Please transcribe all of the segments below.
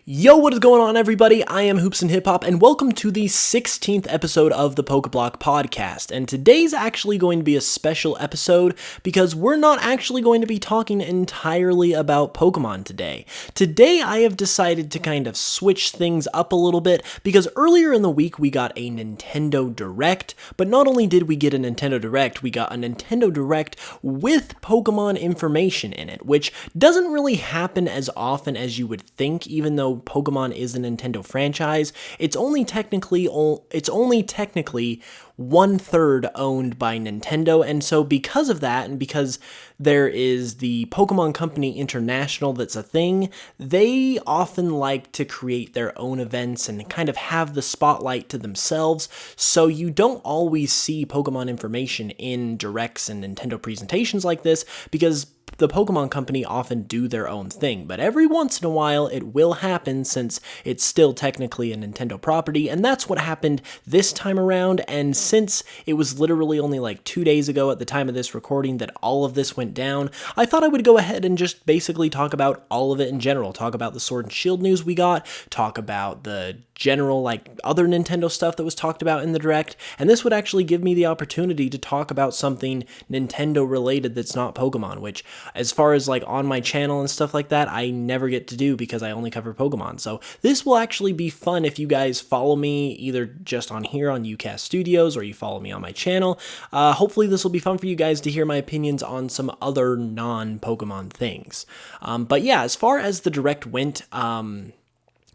Yo, what is going on, everybody? I am HoopsandHipHop, and welcome to the 16th episode of the Pokeblock Podcast. And today's actually going to be a special episode because we're not actually going to be talking entirely about Pokemon today. Today, I have decided to kind of switch things up a little bit because earlier in the week we got a Nintendo Direct, but not only did we get a Nintendo Direct, we got a Nintendo Direct with Pokemon information in it, which doesn't really happen as often as you would think, even though Pokemon is a Nintendo franchise. It's only technically 1/3 owned by Nintendo, and so because of that, and because there is the Pokemon Company International that's a thing, they often like to create their own events and kind of have the spotlight to themselves, so you don't always see Pokemon information in directs and Nintendo presentations like this, because the Pokemon Company often do their own thing, but every once in a while it will happen since it's still technically a Nintendo property, and that's what happened this time around. And since it was literally only like 2 days ago at the time of this recording that all of this went down, I thought I would go ahead and just basically talk about all of it in general, talk about the Sword and Shield news we got, talk about the general other Nintendo stuff that was talked about in the Direct, and this would actually give me the opportunity to talk about something Nintendo related that's not Pokemon, which as far as on my channel and stuff like that, I never get to do because I only cover Pokemon. So this will actually be fun if you guys follow me either just on here on UCast Studios or you follow me on my channel. Hopefully this will be fun for you guys to hear my opinions on some other non-Pokemon things. But yeah, as far as the Direct went,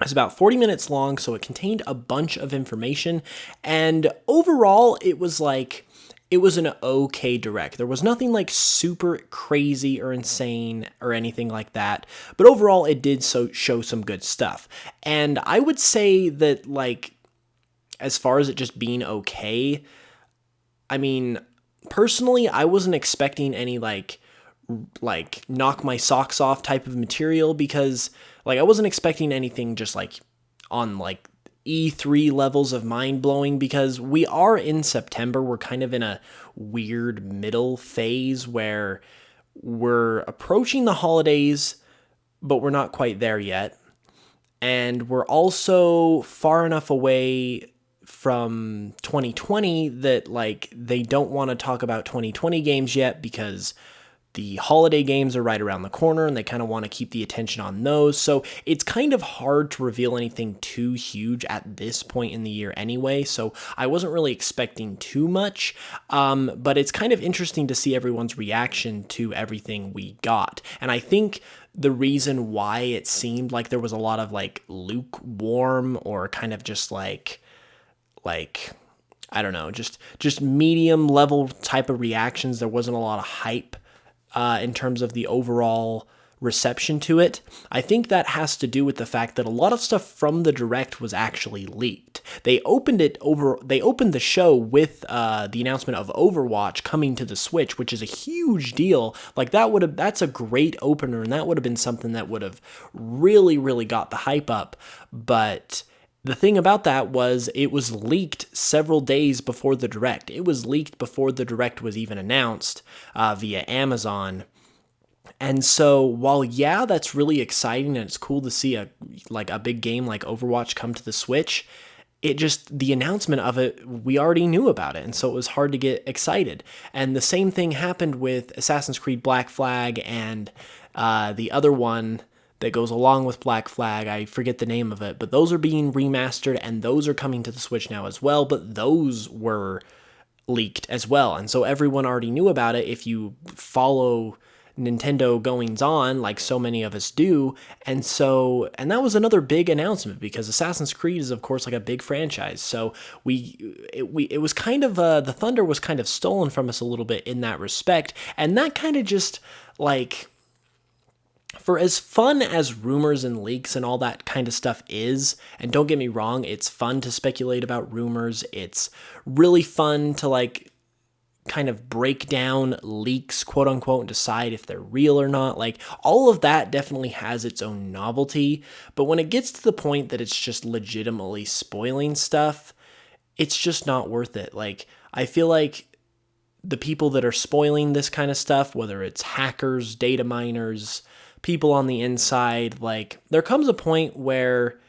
it's about 40 minutes long, so it contained a bunch of information, and overall, it was an okay Direct. There was nothing super crazy or insane or anything like that, but overall, it did show some good stuff. And I would say that, as far as it just being okay, I mean, personally, I wasn't expecting any, knock my socks off type of material because, I wasn't expecting anything just, on, E3 levels of mind-blowing, because we are in September. We're kind of in a weird middle phase where we're approaching the holidays, but we're not quite there yet. And we're also far enough away from 2020 that, they don't want to talk about 2020 games yet because the holiday games are right around the corner, and they kind of want to keep the attention on those. So it's kind of hard to reveal anything too huge at this point in the year anyway. So I wasn't really expecting too much, but it's kind of interesting to see everyone's reaction to everything we got. And I think the reason why it seemed like there was a lot of lukewarm or kind of just I don't know, just medium level type of reactions. There wasn't a lot of hype in terms of the overall reception to it. I think that has to do with the fact that a lot of stuff from the Direct was actually leaked. They opened the show with the announcement of Overwatch coming to the Switch, which is a huge deal. That's a great opener, and that would have been something that would have really, really got the hype up. But the thing about that was it was leaked several days before the Direct. It was leaked before the Direct was even announced via Amazon. And so while, yeah, that's really exciting and it's cool to see a big game like Overwatch come to the Switch, the announcement of it, we already knew about it, and so it was hard to get excited. And the same thing happened with Assassin's Creed Black Flag and the other one that goes along with Black Flag. I forget the name of it, but those are being remastered, and those are coming to the Switch now as well, but those were leaked as well, and so everyone already knew about it if you follow Nintendo goings on, like so many of us do. And that was another big announcement because Assassin's Creed is, of course, a big franchise. So it was kind of the thunder was kind of stolen from us a little bit in that respect, and that kind of just for as fun as rumors and leaks and all that kind of stuff is, and don't get me wrong, it's fun to speculate about rumors. It's really fun to kind of break down leaks, quote unquote, and decide if they're real or not. All of that definitely has its own novelty, but when it gets to the point that it's just legitimately spoiling stuff, it's just not worth it. I feel like the people that are spoiling this kind of stuff, whether it's hackers, data miners, people on the inside, like, there comes a point where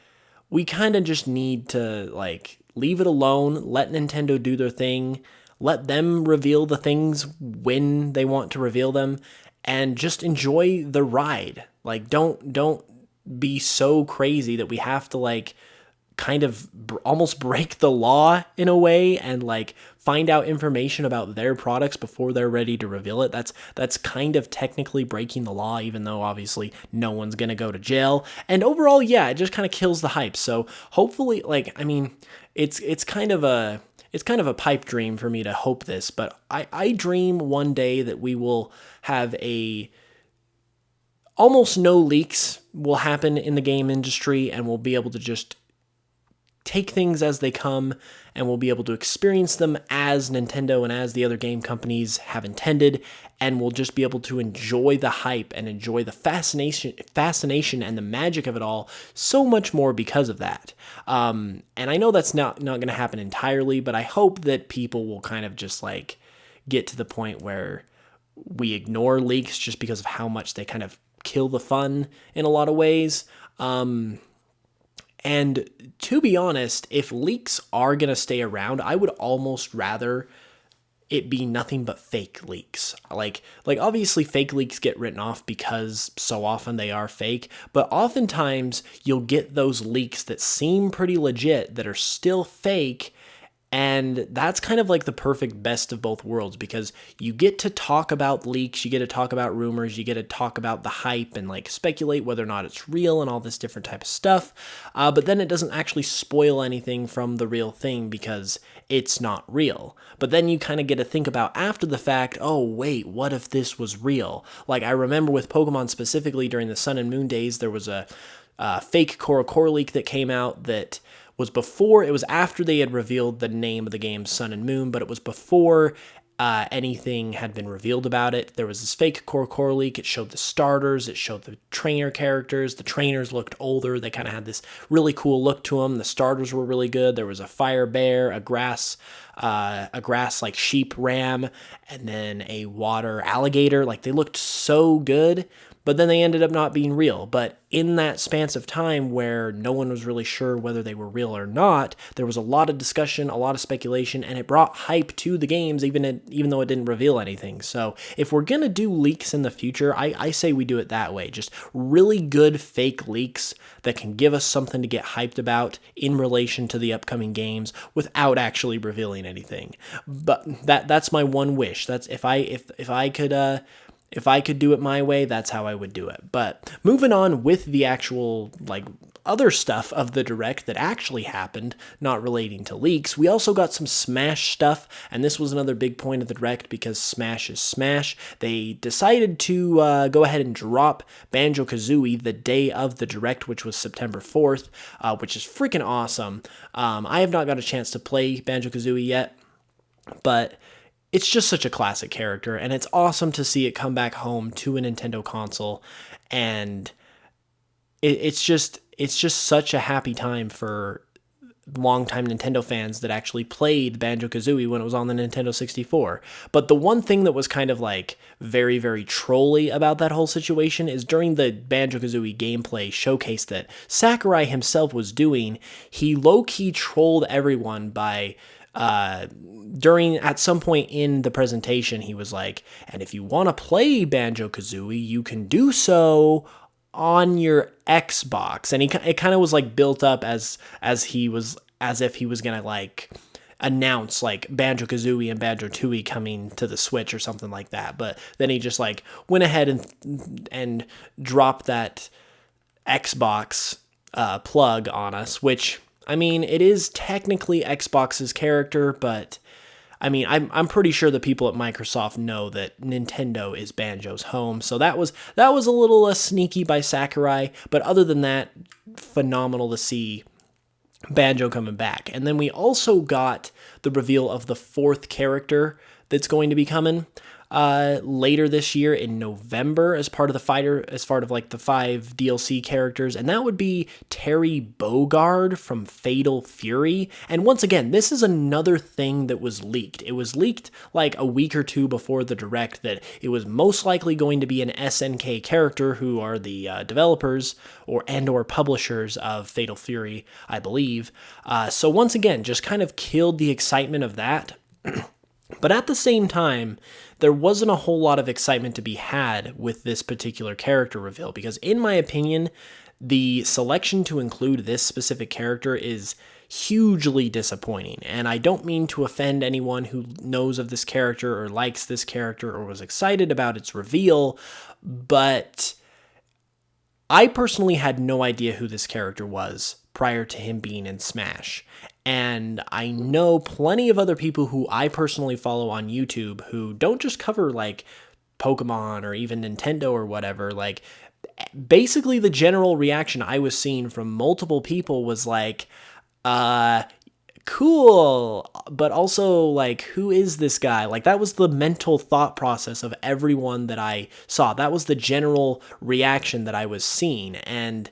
we kind of just need to, like, leave it alone, let Nintendo do their thing, let them reveal the things when they want to reveal them, and just enjoy the ride. Like, don't be so crazy that we have to, like, kind of almost break the law in a way and, like, find out information about their products before they're ready to reveal it. That's kind of technically breaking the law, even though obviously no one's going to go to jail. And overall, yeah, it just kind of kills the hype. So hopefully, like, I mean, it's kind of a pipe dream for me to hope this, but I dream one day that we will have almost no leaks will happen in the game industry, and we'll be able to just take things as they come, and we'll be able to experience them as Nintendo and as the other game companies have intended, and we'll just be able to enjoy the hype and enjoy the fascination and the magic of it all so much more because of that. And I know that's not going to happen entirely, but I hope that people will kind of just, like, get to the point where we ignore leaks just because of how much they kind of kill the fun in a lot of ways. And to be honest, if leaks are going to stay around, I would almost rather it be nothing but fake leaks. Like obviously fake leaks get written off because so often they are fake, but oftentimes you'll get those leaks that seem pretty legit that are still fake. And that's kind of like the perfect best of both worlds, because you get to talk about leaks, you get to talk about rumors, you get to talk about the hype and, like, speculate whether or not it's real and all this different type of stuff. But then it doesn't actually spoil anything from the real thing because it's not real. But then you kind of get to think about after the fact, oh, wait, what if this was real? Like, I remember with Pokemon specifically during the Sun and Moon days, there was a fake Core leak that came out that it was after they had revealed the name of the game, Sun and Moon, but it was before anything had been revealed about it. There was this fake Core leak. It showed the starters. It showed the trainer characters. The trainers looked older. They kind of had this really cool look to them. The starters were really good. There was a fire bear, a grass like sheep ram, and then a water alligator. Like, they looked so good. But then they ended up not being real. But in that span of time where no one was really sure whether they were real or not, there was a lot of discussion, a lot of speculation, and it brought hype to the games, even though it didn't reveal anything. So if we're going to do leaks in the future, I say we do it that way. Just really good fake leaks that can give us something to get hyped about in relation to the upcoming games without actually revealing anything. But that's my one wish. That's if I could do it my way, that's how I would do it. But moving on with the actual, like, other stuff of the Direct that actually happened, not relating to leaks, we also got some Smash stuff, and this was another big point of the Direct because Smash is Smash. They decided to go ahead and drop Banjo-Kazooie the day of the Direct, which was September 4th, which is freaking awesome. I have not got a chance to play Banjo-Kazooie yet, but it's just such a classic character, and it's awesome to see it come back home to a Nintendo console, and it's just such a happy time for longtime Nintendo fans that actually played Banjo-Kazooie when it was on the Nintendo 64. But the one thing that was kind of, like, very, very trolly about that whole situation is during the Banjo-Kazooie gameplay showcase that Sakurai himself was doing, he low-key trolled everyone by at some point in the presentation, he was like, and if you want to play Banjo-Kazooie, you can do so on your Xbox. And it kind of was, like, built up as if he was going to, like, announce, like, Banjo-Kazooie and Banjo-Tooie coming to the Switch or something like that. But then he just, like, went ahead and dropped that Xbox plug on us, which, I mean, it is technically Xbox's character, but I mean, I'm pretty sure the people at Microsoft know that Nintendo is Banjo's home. So that was a little sneaky by Sakurai, but other than that, phenomenal to see Banjo coming back. And then we also got the reveal of the fourth character that's going to be coming. later this year in November as part of the 5 DLC characters, and that would be Terry Bogard from Fatal Fury. And once again, this is another thing that was leaked. It was leaked like a week or two before the Direct that it was most likely going to be an SNK character, who are the developers or publishers of Fatal Fury, I believe. So once again, just kind of killed the excitement of that. But at the same time, there wasn't a whole lot of excitement to be had with this particular character reveal, because in my opinion, the selection to include this specific character is hugely disappointing. And I don't mean to offend anyone who knows of this character or likes this character or was excited about its reveal, but I personally had no idea who this character was prior to him being in Smash. And I know plenty of other people who I personally follow on YouTube who don't just cover like Pokemon or even Nintendo or whatever. Like, basically the general reaction I was seeing from multiple people was like, cool, but also like, who is this guy? Like, that was the mental thought process of everyone that I saw. That was the general reaction that I was seeing. And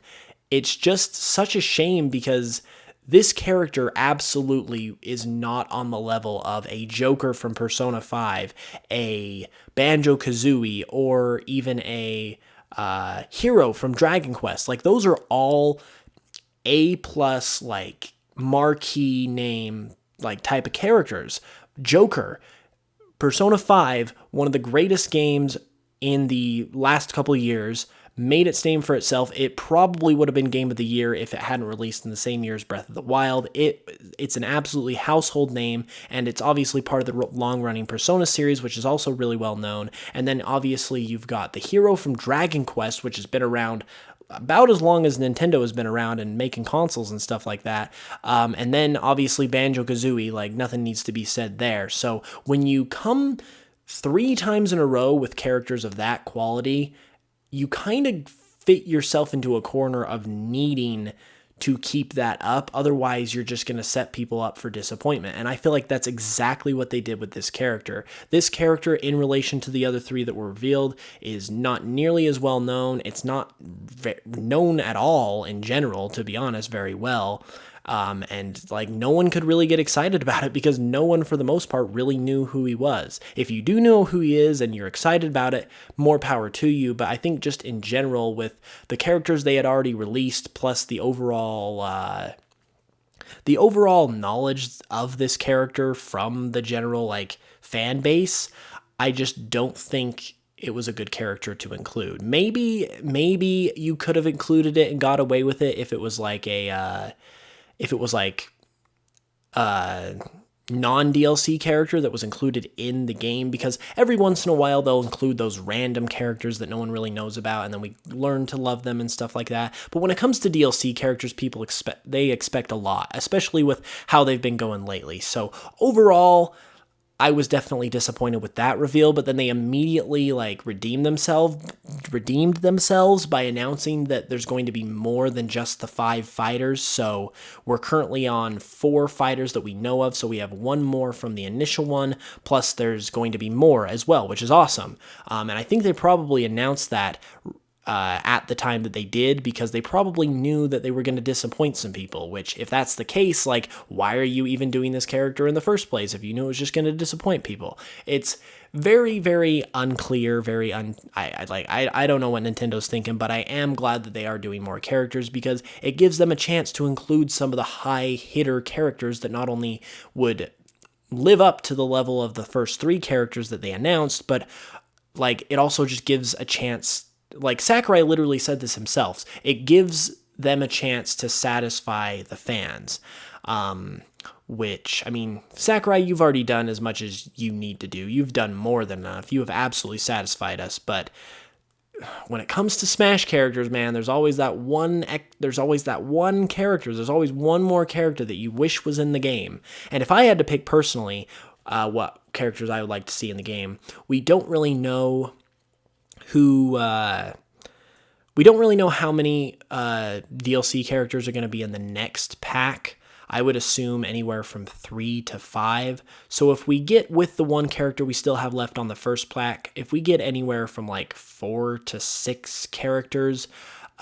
it's just such a shame, because this character absolutely is not on the level of a Joker from Persona 5, a Banjo-Kazooie, or even a Hero from Dragon Quest. Like, those are all A+, like, marquee name, like, type of characters. Joker, Persona 5, one of the greatest games in the last couple of years, made its name for itself. It probably would have been Game of the Year if it hadn't released in the same year as Breath of the Wild. It's an absolutely household name, and it's obviously part of the long-running Persona series, which is also really well known. And then obviously you've got the Hero from Dragon Quest, which has been around about as long as Nintendo has been around and making consoles and stuff like that. And then obviously Banjo-Kazooie, like, nothing needs to be said there. So when you come 3 times in a row with characters of that quality, you kind of fit yourself into a corner of needing to keep that up. Otherwise, you're just going to set people up for disappointment. And I feel like that's exactly what they did with this character. This character, in relation to the other 3 that were revealed, is not nearly as well known. It's not known at all in general, to be honest, very well. And like, no one could really get excited about it, because no one, for the most part, really knew who he was. If you do know who he is and you're excited about it, more power to you. But I think just in general, with the characters they had already released, plus the overall knowledge of this character from the general, like, fan base, I just don't think it was a good character to include. Maybe you could have included it and got away with it if it was like a non-DLC character that was included in the game, because every once in a while they'll include those random characters that no one really knows about, and then we learn to love them and stuff like that. But when it comes to DLC characters, people expect a lot, especially with how they've been going lately. So overall, I was definitely disappointed with that reveal, but then they immediately redeemed themselves by announcing that there's going to be more than just the 5 fighters. So we're currently on 4 fighters that we know of. So we have 1 more from the initial one, plus there's going to be more as well, which is awesome. And I think they probably announced that at the time that they did, because they probably knew that they were going to disappoint some people, which, if that's the case, like, why are you even doing this character in the first place if you knew it was just going to disappoint people? It's very, very unclear, I don't know what Nintendo's thinking, but I am glad that they are doing more characters, because it gives them a chance to include some of the high hitter characters that not only would live up to the level of the first 3 characters that they announced, but it also just gives a chance. Sakurai literally said this himself. It gives them a chance to satisfy the fans. Which, I mean, Sakurai, you've already done as much as you need to do. You've done more than enough. You have absolutely satisfied us. But when it comes to Smash characters, man, there's always that one character. There's always one more character that you wish was in the game. And if I had to pick personally what characters I would like to see in the game, we don't really know how many DLC characters are going to be in the next pack. I would assume anywhere from 3 to 5. So if we get, with the one character we still have left on the first pack, if we get anywhere from like 4 to 6 characters,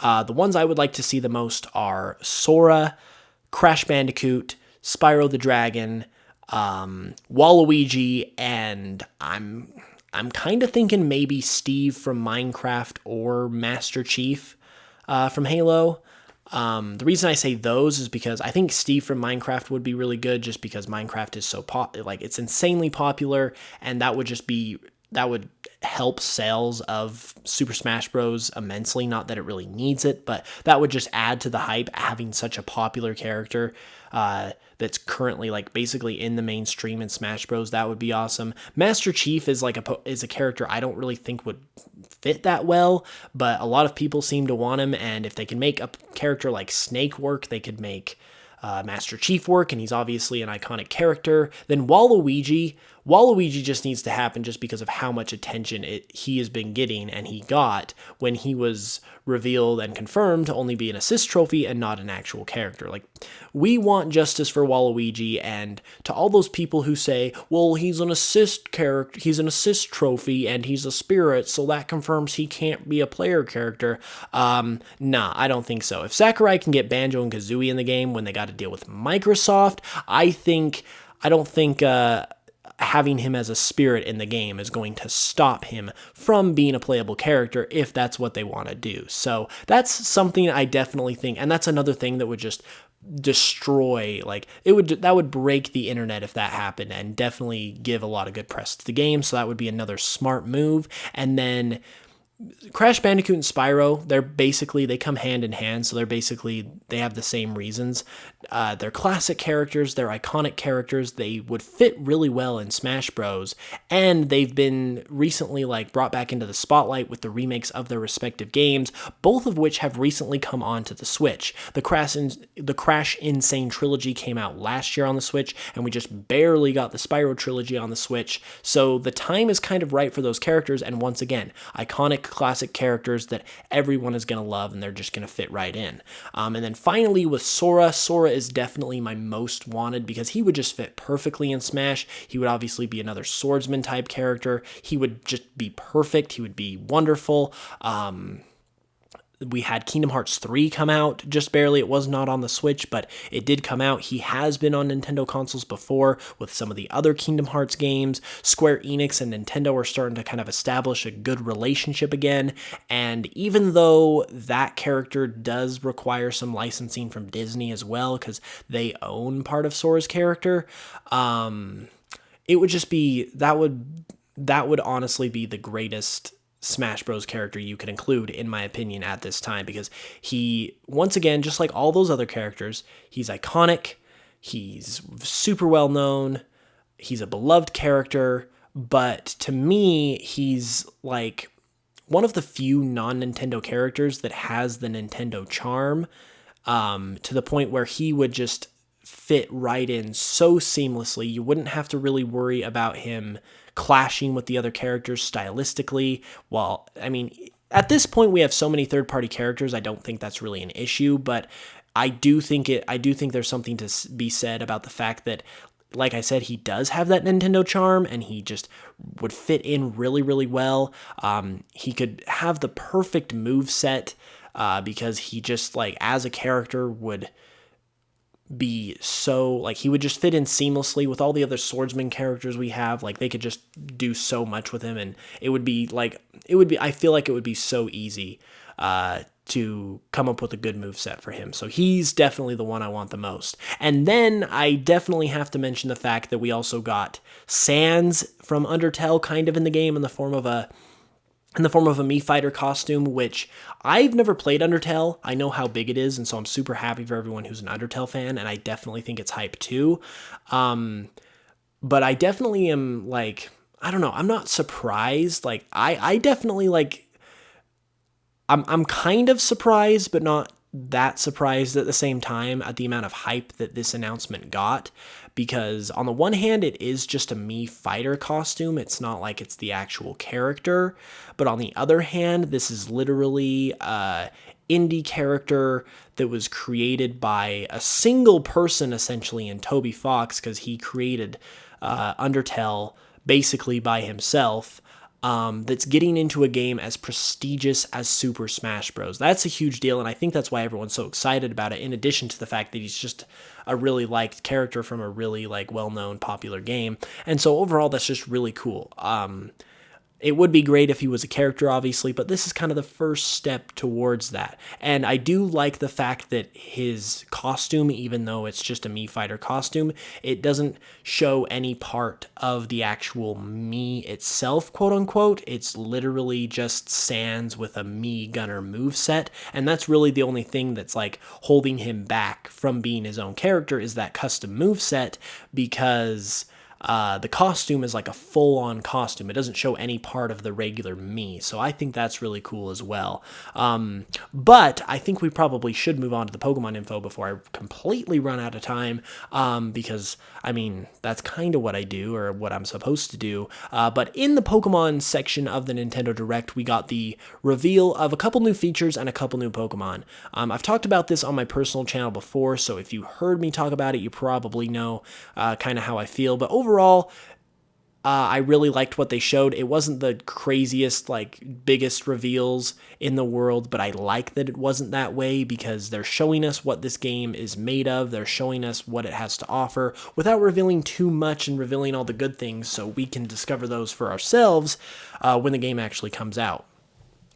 the ones I would like to see the most are Sora, Crash Bandicoot, Spyro the Dragon, Waluigi, and I'm kind of thinking maybe Steve from Minecraft or Master Chief from Halo. The reason I say those is because I think Steve from Minecraft would be really good, just because Minecraft is so it's insanely popular, and that would help sales of Super Smash Bros. Immensely. Not that it really needs it, but that would just add to the hype, having such a popular character that's currently like basically in the mainstream in Smash Bros. That would be awesome. Master Chief is is a character I don't really think would fit that well, but a lot of people seem to want him, and if they can make a character like Snake work, they could make Master Chief work, and he's obviously an iconic character. Then Waluigi just needs to happen, just because of how much attention he has been getting, and he got when he was revealed and confirmed to only be an assist trophy and not an actual character. Like, we want justice for Waluigi, and to all those people who say, well, he's an assist character, he's an assist trophy, and he's a spirit, so that confirms he can't be a player character. Nah, I don't think so. If Sakurai can get Banjo and Kazooie in the game when they got to deal with Microsoft, I don't think having him as a spirit in the game is going to stop him from being a playable character if that's what they want to do. So that's something I definitely think, and that's another thing that would just destroy, that would break the internet if that happened, and definitely give a lot of good press to the game. So that would be another smart move. And then Crash Bandicoot and Spyro, they come hand in hand, so they have the same reasons. They're classic characters, they're iconic characters, they would fit really well in Smash Bros, and they've been recently brought back into the spotlight with the remakes of their respective games, both of which have recently come onto the Switch. The Crash Insane Trilogy came out last year on the Switch, and we just barely got the Spyro Trilogy on the Switch, so the time is kind of right for those characters, and once again, iconic classic characters that everyone is going to love, and they're just going to fit right in. And then finally with Sora is definitely my most wanted, because he would just fit perfectly in Smash. He would obviously be another swordsman type character. He would just be perfect. He would be wonderful. We had Kingdom Hearts 3 come out just barely. It was not on the Switch, but it did come out. He has been on Nintendo consoles before with some of the other Kingdom Hearts games. Square Enix and Nintendo are starting to kind of establish a good relationship again, and even though that character does require some licensing from Disney as well, because they own part of Sora's character, it would just be, that would honestly be the greatest Smash Bros. Character you could include, in my opinion, at this time, because he, once again, just like all those other characters, he's iconic, he's super well known, he's a beloved character, but to me, he's like one of the few non-Nintendo characters that has the Nintendo charm, to the point where he would just fit right in so seamlessly. You wouldn't have to really worry about him clashing with the other characters stylistically. Well, I mean, at this point we have so many third-party characters, I don't think that's really an issue, but I do think there's something to be said about the fact that, like I said, he does have that Nintendo charm, and he just would fit in really, really well. He could have the perfect moveset, because he just, as a character would be so, he would just fit in seamlessly with all the other swordsman characters we have. They could just do so much with him, and I feel like it would be so easy to come up with a good moveset for him. So he's definitely the one I want the most. And then I definitely have to mention the fact that we also got Sans from Undertale kind of in the game in the form of a Mii Fighter costume, which I've never played Undertale. I know how big it is, and so I'm super happy for everyone who's an Undertale fan, and I definitely think it's hype too. But I definitely am, I don't know, I'm not surprised. I definitely, I'm kind of surprised, but not that surprised at the same time at the amount of hype that this announcement got, because on the one hand, it is just a Mii Fighter costume. It's not like it's the actual character, but on the other hand, this is literally indie character that was created by a single person, essentially, in Toby Fox, because he created Undertale basically by himself, that's getting into a game as prestigious as Super Smash Bros. That's a huge deal, and I think that's why everyone's so excited about it, in addition to the fact that he's just a really liked character from a really well-known popular game. And so overall, that's just really cool. It would be great if he was a character, obviously, but this is kind of the first step towards that. And I do like the fact that his costume, even though it's just a Mii Fighter costume, it doesn't show any part of the actual Mii itself, quote unquote. It's literally just Sans with a Mii Gunner moveset, and that's really the only thing that's holding him back from being his own character, is that custom moveset, because the costume is a full-on costume. It doesn't show any part of the regular Mii, so I think that's really cool as well. But I think we probably should move on to the Pokemon info before I completely run out of time, because, that's kind of what I do, or what I'm supposed to do. But in the Pokemon section of the Nintendo Direct, we got the reveal of a couple new features and a couple new Pokemon. I've talked about this on my personal channel before, so if you heard me talk about it, you probably know kind of how I feel. But overall, I really liked what they showed. It wasn't the craziest, biggest reveals in the world, but I like that it wasn't that way, because they're showing us what this game is made of. They're showing us what it has to offer without revealing too much and revealing all the good things, so we can discover those for ourselves when the game actually comes out.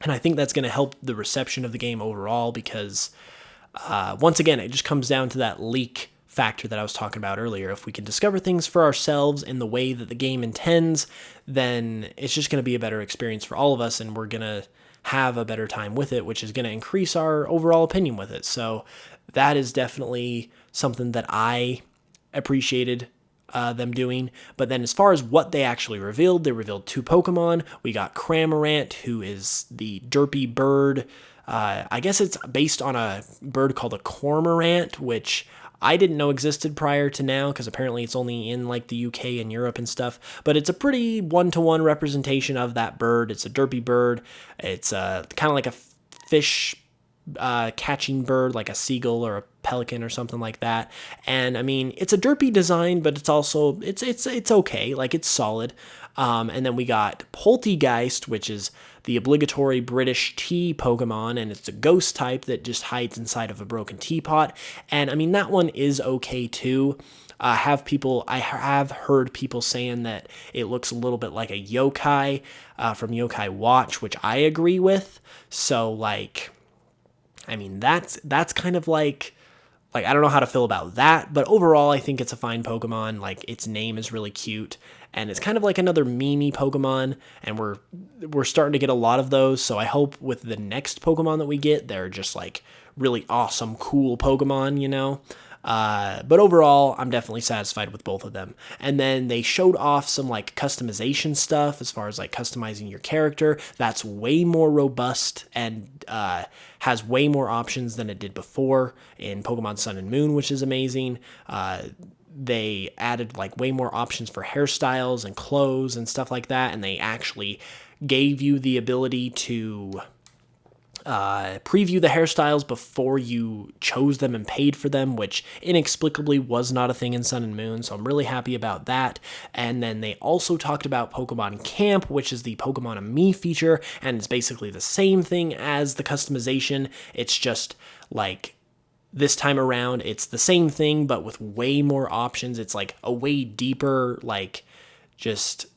And I think that's going to help the reception of the game overall, because once again, it just comes down to that leak factor that I was talking about earlier. If we can discover things for ourselves in the way that the game intends, then it's just going to be a better experience for all of us, and we're going to have a better time with it, which is going to increase our overall opinion with it. So that is definitely something that I appreciated them doing. But then as far as what they actually revealed, they revealed 2 Pokemon. We got Cramorant, who is the derpy bird. I guess it's based on a bird called a cormorant, which I didn't know existed prior to now, because apparently it's only in the UK and Europe and stuff, but it's a pretty one-to-one representation of that bird. It's a derpy bird. It's kind of like a fish catching bird, like a seagull or a pelican or something like that. And it's a derpy design, but it's also it's okay, it's solid. And then we got Poltegeist, which is the obligatory British tea Pokemon, and it's a ghost type that just hides inside of a broken teapot. And that one is okay too. I have heard people saying that it looks a little bit like a yokai from Yokai Watch, which I agree with. So that's kind of I don't know how to feel about that, but overall I think it's a fine Pokemon. Its name is really cute, and it's kind of like another Mimi Pokemon, and we're starting to get a lot of those, so I hope with the next Pokemon that we get, they're just really awesome, cool Pokemon, But overall, I'm definitely satisfied with both of them. And then they showed off some customization stuff as far as customizing your character. That's way more robust and has way more options than it did before in Pokemon Sun and Moon, which is amazing. They added way more options for hairstyles and clothes and stuff like that, and they actually gave you the ability to preview the hairstyles before you chose them and paid for them, which inexplicably was not a thing in Sun and Moon, so I'm really happy about that. And then they also talked about Pokemon Camp, which is the Pokemon and Me feature, and it's basically the same thing as the customization. It's just this time around, it's the same thing, but with way more options. It's a way deeper, just,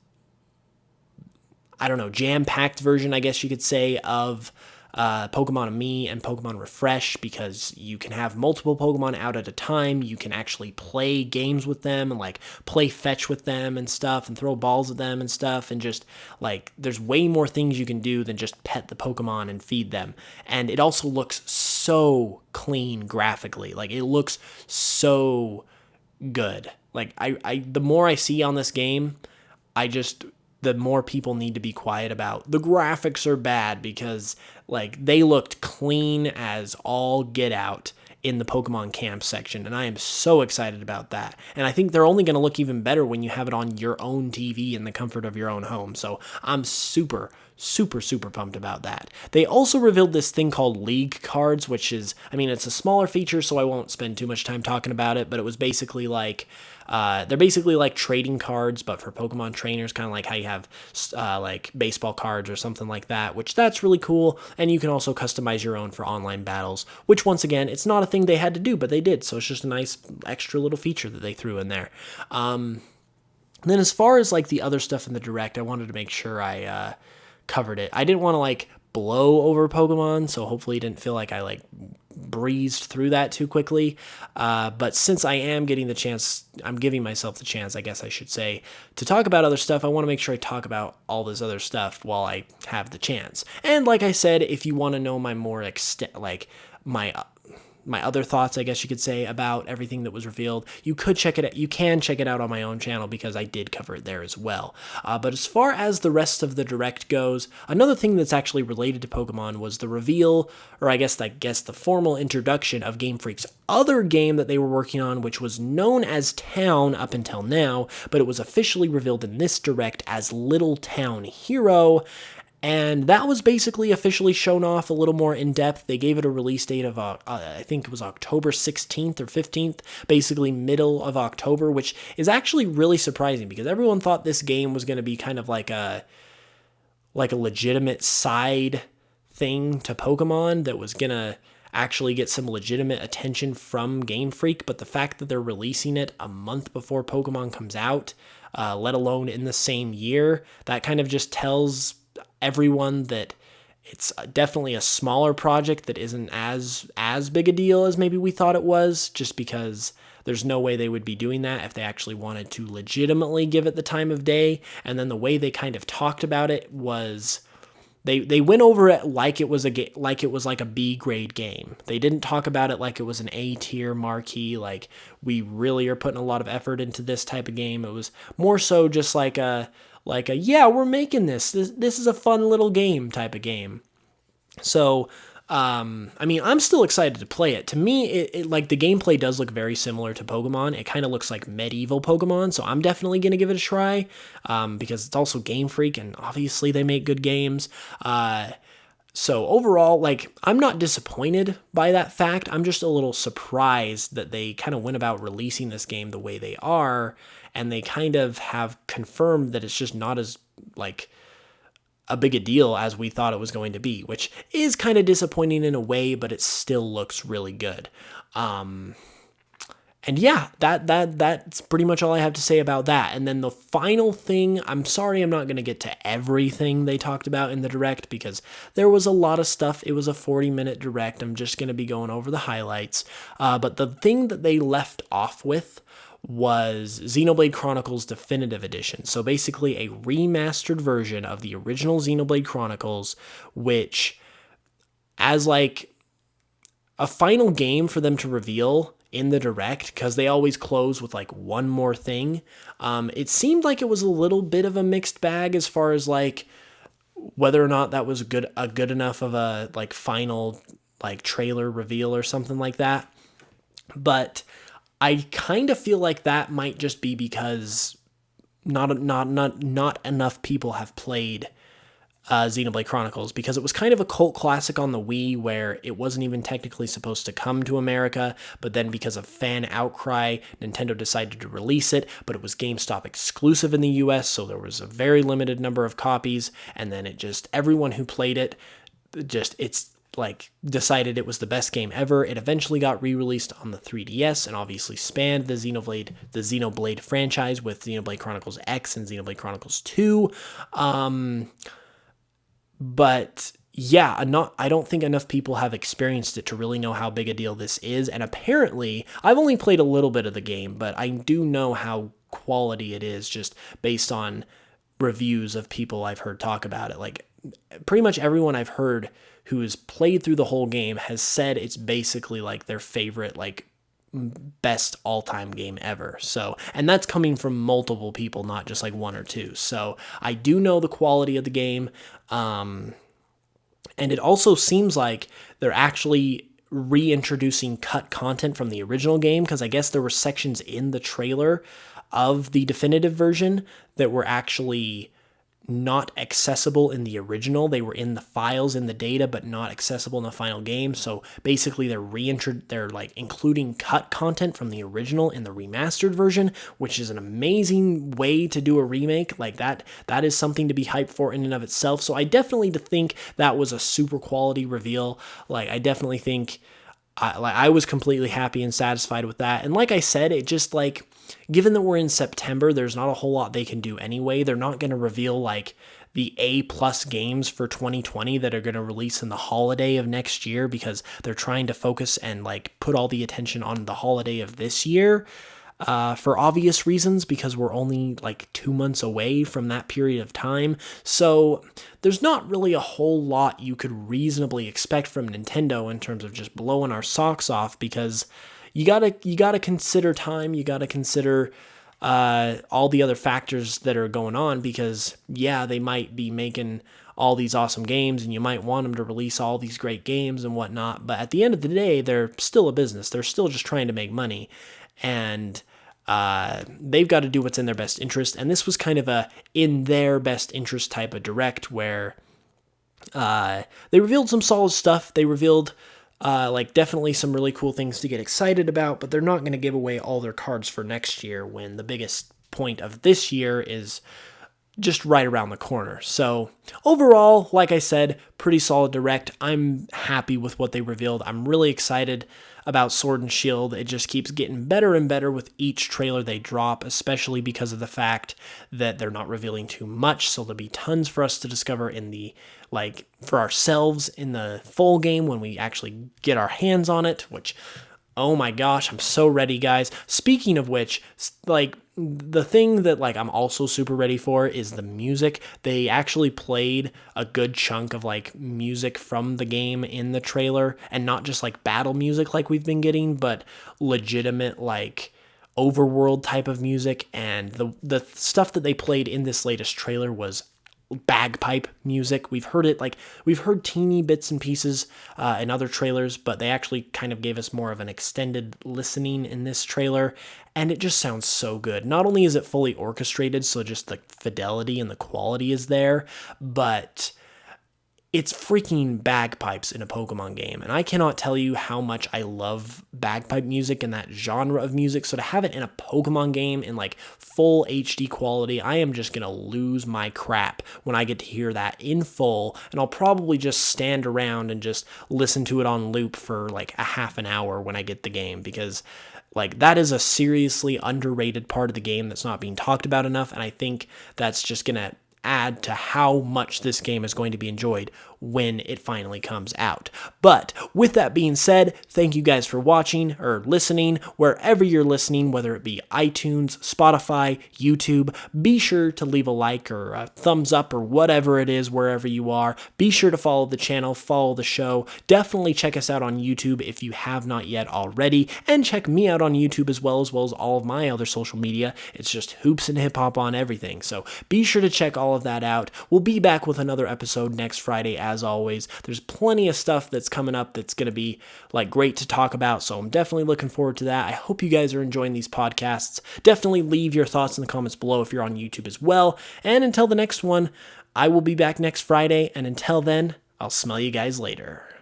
I don't know, jam-packed version, I guess you could say, of Pokemon and Me and Pokemon Refresh, because you can have multiple Pokemon out at a time. You can actually play games with them and play fetch with them and stuff, and throw balls at them and stuff, and just there's way more things you can do than just pet the Pokemon and feed them. And it also looks so clean graphically. It looks so good. The more I see on this game, the more people need to be quiet about the graphics are bad, because they looked clean as all get out in the Pokemon Camp section, and I am so excited about that. And I think they're only going to look even better when you have it on your own TV in the comfort of your own home. So I'm super, super, super pumped about that. They also revealed this thing called League Cards, which is, I mean, it's a smaller feature, so I won't spend too much time talking about it, but it was basically like, they're basically like trading cards, but for Pokemon trainers, kind of like how you have like baseball cards or something like that, which that's really cool. And you can also customize your own for online battles, which once again, it's not a thing they had to do, but they did. So it's just a nice extra little feature that they threw in there. Then as far as like the other stuff in the Direct, I wanted to make sure I covered it. I didn't want to like blow over Pokemon, so hopefully you didn't feel like I like breezed through that too quickly. But since I am getting the chance, I'm giving myself the chance, I guess I should say, to talk about other stuff, I want to make sure I talk about all this other stuff while I have the chance. And like I said, if you want to know my more my other thoughts, I guess you could say, about everything that was revealed, you can check it out on my own channel because I did cover it there as well. But as far as the rest of the Direct goes, another thing that's actually related to Pokemon was the reveal, or I guess the formal introduction of Game Freak's other game that they were working on, which was known as Town up until now, but it was officially revealed in this Direct as Little Town Hero. And that was basically officially shown off a little more in depth. They gave it a release date of, I think it was October 16th or 15th, basically middle of October, which is actually really surprising because everyone thought this game was going to be kind of like a legitimate side thing to Pokemon that was going to actually get some legitimate attention from Game Freak. But the fact that they're releasing it a month before Pokemon comes out, let alone in the same year, that kind of just tells everyone that it's definitely a smaller project that isn't as big a deal as maybe we thought it was, just because there's no way they would be doing that if they actually wanted to legitimately give it the time of day. And then the way they kind of talked about it was they went over it like it was like a B grade game. They didn't talk about it like it was an A tier marquee, like we really are putting a lot of effort into this type of game. It was more so just like a yeah, we're making this is a fun little game type of game. So, I mean, I'm still excited to play it. To me, it like the gameplay does look very similar to Pokemon. It kind of looks like medieval Pokemon, so I'm definitely going to give it a try, because it's also Game Freak, and obviously they make good games. So overall, like, I'm not disappointed by that fact. I'm just a little surprised that they kind of went about releasing this game the way they are, and they kind of have confirmed that it's just not as, like, a big a deal as we thought it was going to be, which is kind of disappointing in a way, but it still looks really good. And yeah, that's pretty much all I have to say about that. And then the final thing, I'm sorry I'm not going to get to everything they talked about in the Direct because there was a lot of stuff. It was a 40-minute Direct. I'm just going to be going over the highlights. But the thing that they left off with was Xenoblade Chronicles Definitive Edition. So basically a remastered version of the original Xenoblade Chronicles, which as like a final game for them to reveal in the Direct, because they always close with like one more thing. It seemed like it was a little bit of a mixed bag as far as like whether or not that was a good enough of a like final like trailer reveal or something like that. But I kind of feel like that might just be because not enough people have played Xenoblade Chronicles, because it was kind of a cult classic on the Wii where it wasn't even technically supposed to come to America, but then because of fan outcry, Nintendo decided to release it, but it was GameStop exclusive in the US, so there was a very limited number of copies, and then everyone who played it, it's like decided it was the best game ever. It eventually got re-released on the 3DS and obviously spanned the Xenoblade franchise with Xenoblade Chronicles X and Xenoblade Chronicles 2. But yeah, I don't think enough people have experienced it to really know how big a deal this is. And apparently, I've only played a little bit of the game, but I do know how quality it is just based on reviews of people I've heard talk about it. Like pretty much everyone I've heard who has played through the whole game has said it's basically like their favorite, like best all-time game ever. So, and that's coming from multiple people, not just like one or two. So I do know the quality of the game. And it also seems like they're actually reintroducing cut content from the original game, because I guess there were sections in the trailer of the definitive version that were actually not accessible in the original. They were in the files in the data, but not accessible in the final game. So basically they're like including cut content from the original in the remastered version, which is an amazing way to do a remake. Like that is something to be hyped for in and of itself. So I definitely think that was a super quality reveal. Like I definitely think I was completely happy and satisfied with that. And like I said, it just like, given that we're in September, there's not a whole lot they can do anyway. They're not going to reveal like the A+ games for 2020 that are going to release in the holiday of next year, because they're trying to focus and like put all the attention on the holiday of this year. For obvious reasons, because we're only like 2 months away from that period of time. So there's not really a whole lot you could reasonably expect from Nintendo in terms of just blowing our socks off, because you gotta consider time, you gotta consider all the other factors that are going on, because yeah, they might be making all these awesome games and you might want them to release all these great games and whatnot, but at the end of the day, they're still a business. They're still just trying to make money, and they've got to do what's in their best interest. And this was kind of a in their best interest type of direct, where they revealed some solid stuff. They revealed like definitely some really cool things to get excited about, but they're not going to give away all their cards for next year, when the biggest point of this year is just right around the corner. So overall, like I said, pretty solid direct. I'm happy with what they revealed. I'm really excited about Sword and Shield. It just keeps getting better and better with each trailer they drop, especially because of the fact that they're not revealing too much. So there'll be tons for us to discover in the, like, for ourselves in the full game when we actually get our hands on it, which, oh my gosh, I'm so ready, guys. Speaking of which, like, the thing that like I'm also super ready for is the music. They actually played a good chunk of like music from the game in the trailer, and not just like battle music like we've been getting, but legitimate like overworld type of music. And the stuff that they played in this latest trailer was bagpipe music. We've heard teeny bits and pieces in other trailers, but they actually kind of gave us more of an extended listening in this trailer, and it just sounds so good. Not only is it fully orchestrated, so just the fidelity and the quality is there, but it's freaking bagpipes in a Pokemon game, and I cannot tell you how much I love bagpipe music and that genre of music. So to have it in a Pokemon game in like full HD quality, I am just gonna lose my crap when I get to hear that in full, and I'll probably just stand around and just listen to it on loop for like a half an hour when I get the game, because like that is a seriously underrated part of the game that's not being talked about enough, and I think that's just gonna add to how much this game is going to be enjoyed when it finally comes out. But with that being said, thank you guys for watching or listening wherever you're listening, whether it be iTunes, Spotify, YouTube. Be sure to leave a like or a thumbs up or whatever it is wherever you are. Be sure to follow the channel, follow the show. Definitely check us out on YouTube if you have not yet already, and check me out on YouTube as well as all of my other social media. It's just Hoops and Hip Hop on everything. So be sure to check all of that out. We'll be back with another episode next Friday as always. There's plenty of stuff that's coming up that's going to be like great to talk about, so I'm definitely looking forward to that. I hope you guys are enjoying these podcasts. Definitely leave your thoughts in the comments below if you're on YouTube as well. And until the next one, I will be back next Friday, and until then, I'll smell you guys later.